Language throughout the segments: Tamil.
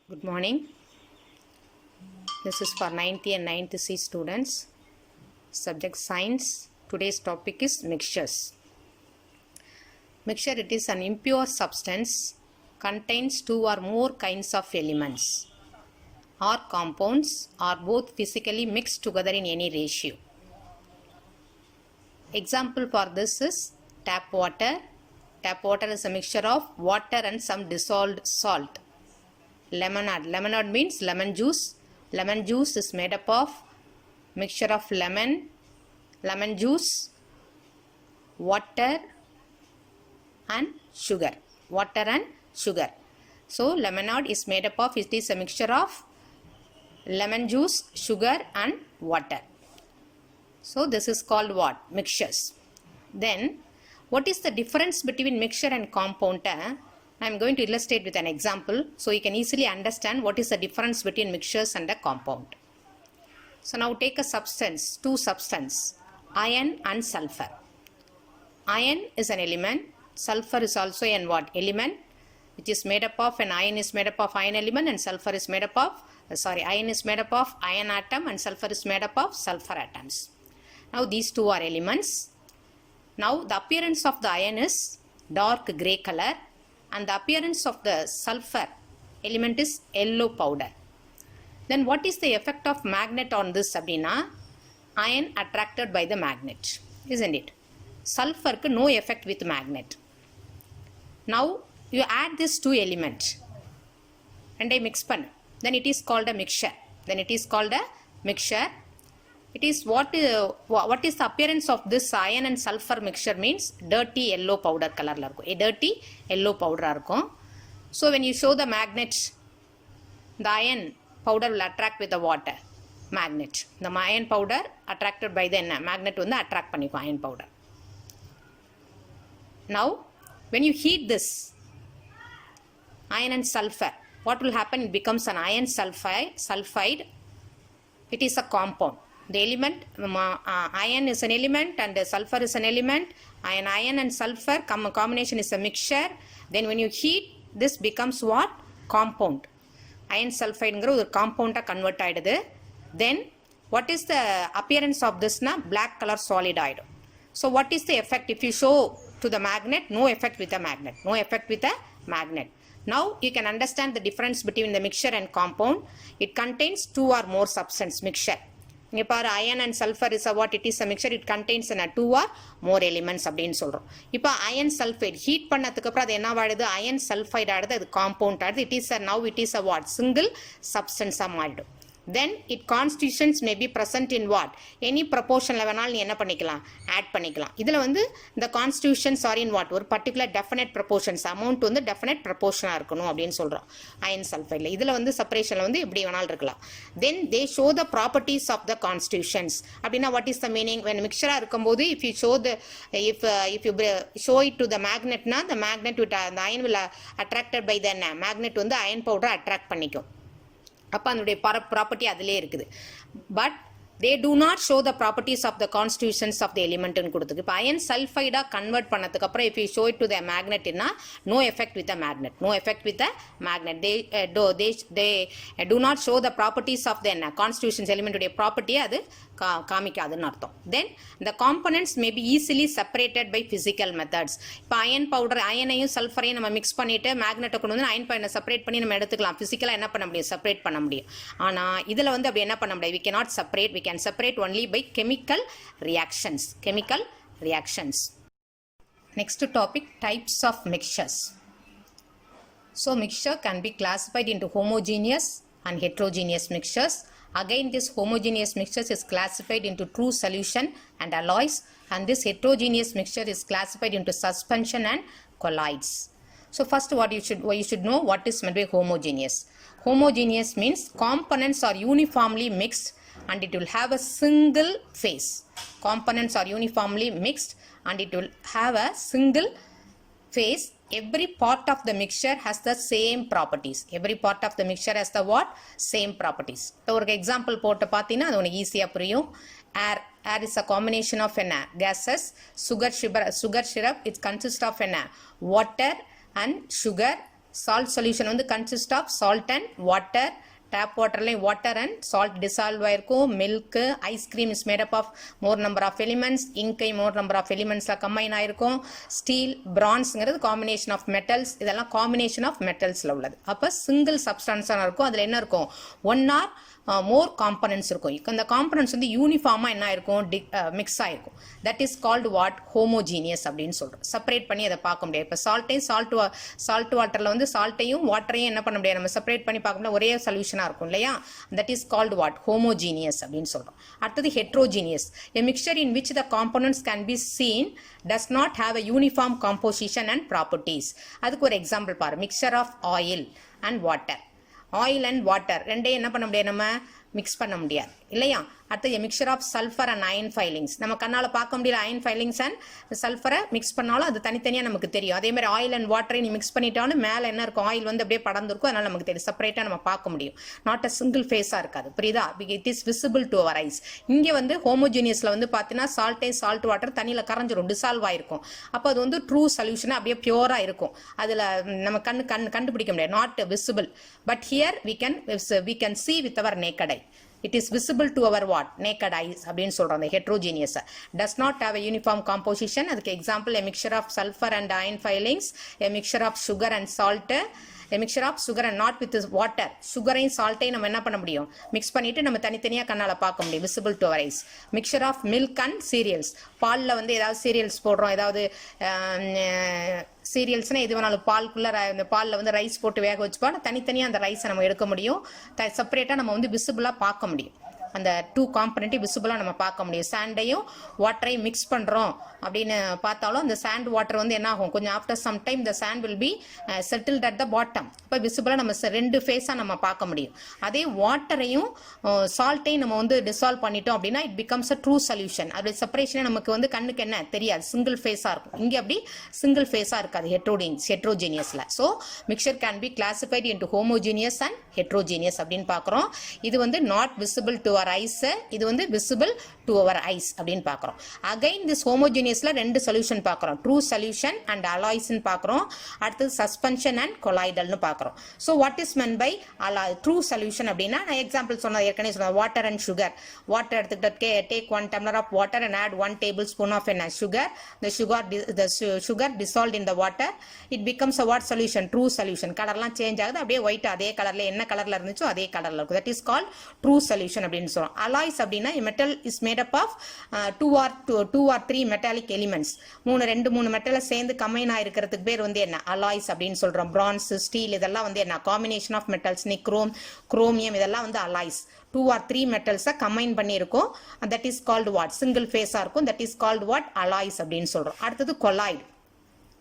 Good morning. This is for 9th and 9th C students. Subject science. Today's topic is mixtures. Mixture, it is an impure substance, contains two or more kinds of elements or compounds or both physically mixed together in any ratio. Example for this is tap water. Tap water is a mixture of water and some dissolved salt. Lemonade. Lemonade means lemon juice. Lemon juice is made up of mixture of lemon juice, water and sugar. Water and sugar. So lemonade is made up of, it is a mixture of lemon juice, sugar and water. So this is called what? Mixtures. Then what is the difference between mixture and compound? I am going to illustrate with an example so you can easily understand what is the difference between mixtures and a compound. So now take a substance, two substances, iron and sulfur. Iron is an element, sulfur is also an what? Element, which is made up of, an iron is made up of iron element and sulfur is made up of, iron is made up of iron atom and sulfur is made up of sulfur atoms. Now these two are elements. Now the appearance of the iron is dark grey color and the appearance of the sulfur element is yellow powder. Then what is the effect of magnet on this abdina? Iron attracted by the magnet, isn't it? Sulfur ku no effect with magnet. Now you add these two elements and I mix pan. Then it is called a mixture. It is what is the appearance of this iron and sulfur mixture means dirty yellow powder color la irukum. A dirty yellow powder irukum. So when you show the magnet, the iron powder will attract with the water. Magnet. The iron powder attracted by the magnet வந்து attract பண்ணிக்கும் iron powder. Now when you heat this iron and sulfur, what will happen? It becomes an iron sulfide. It is a compound. The element, iron is an element and sulfur is an element. Iron and sulfur combination is a mixture. Then when you heat, this becomes what? Compound. Iron sulfide ஒரு compound convert ஆயிடுது. Then what is the appearance of this? Black color solid ஆயிடும். So what is the effect? If you show to the magnet, no effect with the magnet. Now you can understand the difference between the mixture and compound. It contains two or more substance mixture. இங்க பாரு iron and sulfur is a what? It is a mixture. It contains two or more elements அப்படின்னு சொல்றோம். இப்போ iron sulfide heat பண்ணதுக்கு அப்புறம் அது என்ன ஆடுது? iron sulfide ஆடுது, அது compound ஆடுது. Now it is a what? Single substance ஆ மாறிடும். Then it constitutions may be present in what? Any proportion வேணாலும் நீ என்ன பண்ணிக்கலாம்? Add பண்ணிக்கலாம். இதுல வந்து the constitutions are in what? ஒரு particular definite proportions. Amount வந்து definite proportion இருக்கணும் அப்படின்னு சொல்றோம். Iron sulfide. இதுல வந்து separationல வந்து எப்படி வேணாலும் இருக்கலாம். Then they show the properties of the constitutions. அப்படின்னா what is the meaning? When mixture இருக்கும்போது if you show it to the magnet the magnet with the iron will attracted by the magnet வந்து iron powder attract பண்ணிக்கும். அப்போ அதனுடைய ப்ராப்பர்ட்டி அதிலே இருக்குது. But they do not show the properties of the constitutions of the element ன்னு கொடுத்துருக்கு. இப்போ அயன் சல்ஃபைடா கன்வெர்ட் பண்ணதுக்கு அப்புறம் if you show it to the magnet no effect with the magnet. They do not show the properties of the constitutions element உடைய ப்ராப்பர்ட்டியை அது காமிக்காதுன்னு அர்த்தம். Then the components may be easily separated by physical methods. இப்போ அயன் பவுடர் அயனையும் சல்ஃபரையும் நம்ம மிக்ஸ் பண்ணிட்டு மேக்னெட்டை கொண்டு வந்து அயன் பையனை செப்பரேட் பண்ணி நம்ம எடுத்துக்கலாம். ஃபிசிக்கலாக என்ன பண்ண முடியும்? செப்பரேட் பண்ண முடியும். ஆனால் இதில் வந்து அப்படி என்ன பண்ண முடியாது? we cannot separate. We can separate only by chemical reactions. Next topic, types of mixtures. So mixture can be classified into homogeneous and heterogeneous mixtures. Again, this homogeneous mixtures is classified into true solution and alloys, and this heterogeneous mixture is classified into suspension and colloids. So first what you should know what is meant by homogeneous. Homogeneous means components are uniformly mixed and it will have a single phase. Components are uniformly mixed and it will have a single phase. Every part of the mixture has the same properties. Every part of the mixture has the what? Same properties. இப்போ ஒரு எக்ஸாம்பிள் போட்டு பார்த்தீங்கன்னா அது உனக்கு ஈஸியாக புரியும். Air is a combination of gases. Sugar syrup, it consists of water and sugar Salt solution வந்து consist of salt and water. Tap waterலையும் water and salt dissolve ஆயிருக்கும். Milk, ice cream is made up of more number of elements. Ink more number of elements combine ஆயிருக்கும். Steel, bronzeங்கிறது combination of metals. இதெல்லாம் combination of metals உள்ளது. அப்ப single substance இருக்கும். அதுல என்ன இருக்கும்? One or more components இருக்கும். இந்த components வந்து யூனிஃபார்மா என்ன இருக்கும்? மிக்ஸ் ஆயிருக்கும். That is called what? Homogeneous அப்படின்னு சொல்றோம். செப்பரேட் பண்ணி அதை பார்க்க முடியாது. இப்போ சால்ட் வாட்டர்ல வந்து சால்ட்டையும் வாட்டரையும் என்ன பண்ண முடியாது? நம்ம செப்பரேட் பண்ணி பார்க்க முடியாது. ஒரே சொல்யூஷனா இருக்கும் இல்லையா? That is called what? Homogeneous அப்படின்னு சொல்றோம். அடுத்தது heterogeneous. A mixture in which the components can be seen does not have a uniform composition and properties. அதுக்கு ஒரு எக்ஸாம்பிள் பாரு. Mixture of oil and water. Oil and water ரெண்டையும் என்ன பண்ண முடியாது? நம்ம மிக்ஸ் பண்ண முடியாது இல்லையா? அடுத்து mixture of sulphur and iron filings. நம்ம கண்ணால் பார்க்க முடியல அயன் ஃபைலிங்ஸ் அண்ட் சல்ஃபரை மிக்ஸ் பண்ணாலும் அது தனித்தனியாக நமக்கு தெரியும். அதே மாதிரி ஆயில் அண்ட் வாட்டரை நீ மிக்ஸ் பண்ணிட்டாலும் மேலே என்ன இருக்கும்? ஆயில் வந்து அப்படியே படர்ந்துருக்கும். அதனால நமக்கு தெரியும். செப்பரேட்டாக நம்ம பார்க்க முடியும். நாட் அ சிங்கிள் ஃபேஸாக இருக்காது. புரியுதா? It is visible to our eyes. இங்கே வந்து ஹோமோஜீனியஸில் வந்து பார்த்தீங்கன்னா சால்ட் வாட்டர் தண்ணியில் கரைஞ்சிரும், டிசால்வ் ஆயிருக்கும். அப்போ அது வந்து ட்ரூ சொல்யூஷனாக அப்படியே பியூராக இருக்கும். அதில் நம்ம கண்டுபிடிக்க முடியாது. Not visible. But here we can see with our naked eye. It is visible to our what? Naked eyes அப்படின்னு சொல்றோம். அந்த heterogeneous does not have a uniform composition. அதுக்கு example a mixture of sulfur and iron filings, a mixture of sugar and salt, a mixture of sugar and not with water. சுகரையும் சால்ட்டையும் நம்ம என்ன பண்ண முடியும்? மிக்ஸ் பண்ணிட்டு நம்ம தனித்தனியா கண்ணால பார்க்க முடியும். visible to our eyes. mixture of milk and cereals. பால்ல வந்து ஏதாவது சீரியல்ஸ் போடுறோம், ஏதாவது சீரியல்ஸ்னா எது வேணாலும் பால்குள்ள அந்த பாலில் வந்து ரைஸ் போட்டு வேக வச்சுப்பா தனித்தனியாக அந்த ரைஸை நம்ம எடுக்க முடியும். செப்பரேட்டாக நம்ம வந்து விசிபிளாக பார்க்க முடியும். அந்த டூ காம்பனண்ட்டையும் விசிபிளாக நம்ம பார்க்க முடியும். சாண்டையும் வாட்டரையும் மிக்ஸ் பண்ணுறோம் அப்படின்னு பார்த்தாலும் அந்த சாண்ட் வாட்டர் வந்து என்ன ஆகும்? கொஞ்சம் after some time the sand will be settled at the bottom. இப்போ விசிபிளாக நம்ம ரெண்டு ஃபேஸாக நம்ம பார்க்க முடியும். அதே வாட்டரையும் சால்ட்டையும் நம்ம வந்து டிசால்வ் பண்ணிட்டோம் அப்படின்னா it becomes a true solution. அது செப்பரேஷனே நமக்கு வந்து கண்ணுக்கு என்ன தெரியாது, சிங்கிள் ஃபேஸாக இருக்கும். இங்கே அப்படி சிங்கிள் ஃபேஸாக இருக்காது ஹெட்ரோஜீனியஸில். So mixture can be classified into homogeneous and heterogeneous அப்படின்னு பார்க்குறோம். இது வந்து not visible to our eyes, இது வந்து visible to our eyes அப்படின்னு பார்க்குறோம். Again this homogeneousல ரெண்டு சொல்யூஷன் பார்க்குறோம். ட்ரூ சொல்யூஷன் அண்ட் அலாய்ஸ்ன்னு பார்க்குறோம். அடுத்தது சஸ்பென்ஷன் அண்ட் கொலாய்டல்னு பார்க்குறோம். So what is meant by true solution அப்படின்னா நான் எக்ஸாம்பிள் சொன்னது ஏற்கனவே சொன்னேன். Water and sugar. வாட்டர் எடுத்துக்கிட்டு take 1 tumbler of water and add 1 tablespoon of sugar. The sugar dissolved in the water. It becomes a what solution? True solution. கலர்லாம் சேஞ்ச் ஆகுது. அப்படியே ஒயிட் அதே கலர்ல என்ன கலர்ல இருந்துச்சோ அதே கலர்ல இருக்கும். That is called true solution அப்படின்னு சொல்றோம். அலாய்ஸ் அப்படின்னா metal is made up of 2 or 3 metallic elements. 3 மெட்டலை சேர்ந்து கம்பைன் ஆயிருக்கிறதுக்கு பேர் வந்து என்ன? அலாய்ஸ் அப்படின்னு சொல்றோம். பிரான்ஸ், ஸ்டீல் இதெல்லாம் வந்து என்ன? Combination of metals. Nichrome, chromium இதெல்லாம் வந்து அலாய்ஸ். 2 or 3 மெட்டல்ஸை கம்பைன் பண்ணியிருக்கோம். That is called what? Single ஃபேஸா இருக்கும். That is called what? Alloys அப்படின்னு சொல்றோம். அடுத்தது கொலாய்டு.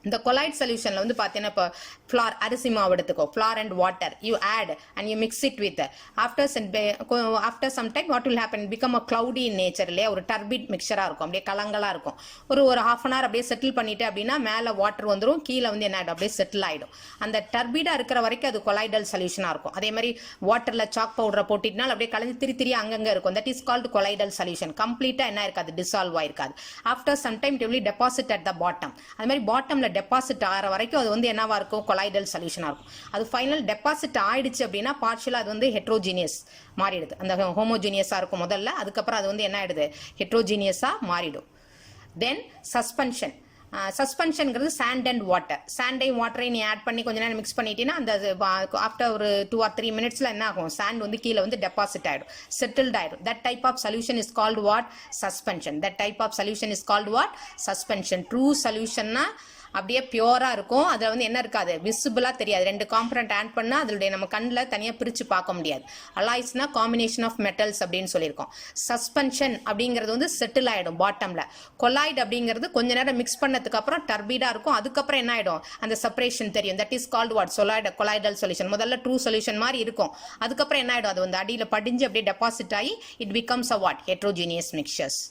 இந்த கொலாய்ட் சொல்யூஷன்ல வந்து பார்த்தீங்கன்னா இப்போ ஃப்ளார் அரிசி மாவு எடுத்துக்கோ. Flour and water you add and you mix it with after some time what will happen? Become a cloudy in nature இல்லையா? ஒரு டர்பிட் மிக்சராக இருக்கும். அப்படியே கலங்கலாக இருக்கும். ஒரு ஹாஃப் அன் ஹவர் அப்படியே செட்டில் பண்ணிட்டு அப்படின்னா மேலே வாட்டர் வந்துடும், கீழே வந்து என்ன ஆகிடும்? அப்படியே செட்டில் ஆகிடும். அந்த டர்பிடாக இருக்கிற வரைக்கும் அது கொலாய்டல் சொல்யூஷனாக இருக்கும். அதே மாதிரி வாட்டரில் சாக் பவுடரை போட்டிட்டுனால் அப்படியே கலந்து திரி அங்கங்கே இருக்கும். That is called colloidal solution. கம்ப்ளீட்டாக என்ன இருக்காது? டிசால்வ் ஆயிருக்காது. After some time it will deposit at the bottom. அது மாதிரி பாட்டம்ல டெபாசிட் ஆகிற வரைக்கும் அது வந்து என்னவா இருக்கும்? கொலாய்டல் சொல்யூஷனா இருக்கும். அது ஃபைனல் டெபாசிட் ஆயிடுச்சு அப்படின்னா பார்ஷியலா அது வந்து ஹெட்ரோஜீனியஸ் மாறிடுது. அந்த ஹோமோஜீனியஸா இருக்கும் முதல்ல, அதுக்கப்புறம் அது வந்து என்ன ஆயிடுது? ஹெட்ரோஜீனியஸா மாறிடும். Then suspension. சஸ்பென்ஷன்ங்கிறது சாண்ட் அண்ட் வாட்டர். சாண்டையும் வாட்டரையும் நீ ஆட் பண்ணி கொஞ்ச நேரம் மிக்ஸ் பண்ணிட்டீங்கன்னா அந்த ஆஃப்டர் ஒரு 2 or 3 மினிட்ஸ்ல என்ன ஆகும்? சாண்ட் வந்து கீழே வந்து டெபாசிட் ஆயிடும், செட்டில்ட் ஆயிடும். That type of solution is called what? Suspension. That type of solution is called what? Suspension. True சொல்யூஷன்னா அப்படியே பியூரா இருக்கும். அதுல வந்து என்ன இருக்காது? விசிபிளா தெரியாது. 2 காம்பனன்ட் ஆட் பண்ணா அதோட நம்ம கண்ணில் தனியா பிரிச்சு பார்க்க முடியாது. அலாய்ஸ்னா காம்பினேஷன் ஆஃப் மெட்டல்ஸ் அப்படின்னு சொல்லியிருக்கோம். சஸ்பென்ஷன் அப்படிங்கிறது வந்து செட்டில் ஆயிடும் பாட்டம்ல. கொலாய்டு அப்படிங்கிறது கொஞ்ச நேரம் மிக்ஸ் பண்ணதுக்கு அப்புறம் டர்பீடா இருக்கும். அதுக்கப்புறம் என்ன ஆயிடும்? அந்த செப்பரேஷன் தெரியும். That is called what? Colloidal solution. முதல்ல ட்ரூ சொல்யூஷன் மாதிரி இருக்கும். அதுக்கப்புறம் என்ன ஆயிடும்? அது வந்து அடியில் படிஞ்சு அப்படியே டெபாசிட் ஆகி it becomes a what? Heterogeneous mixtures.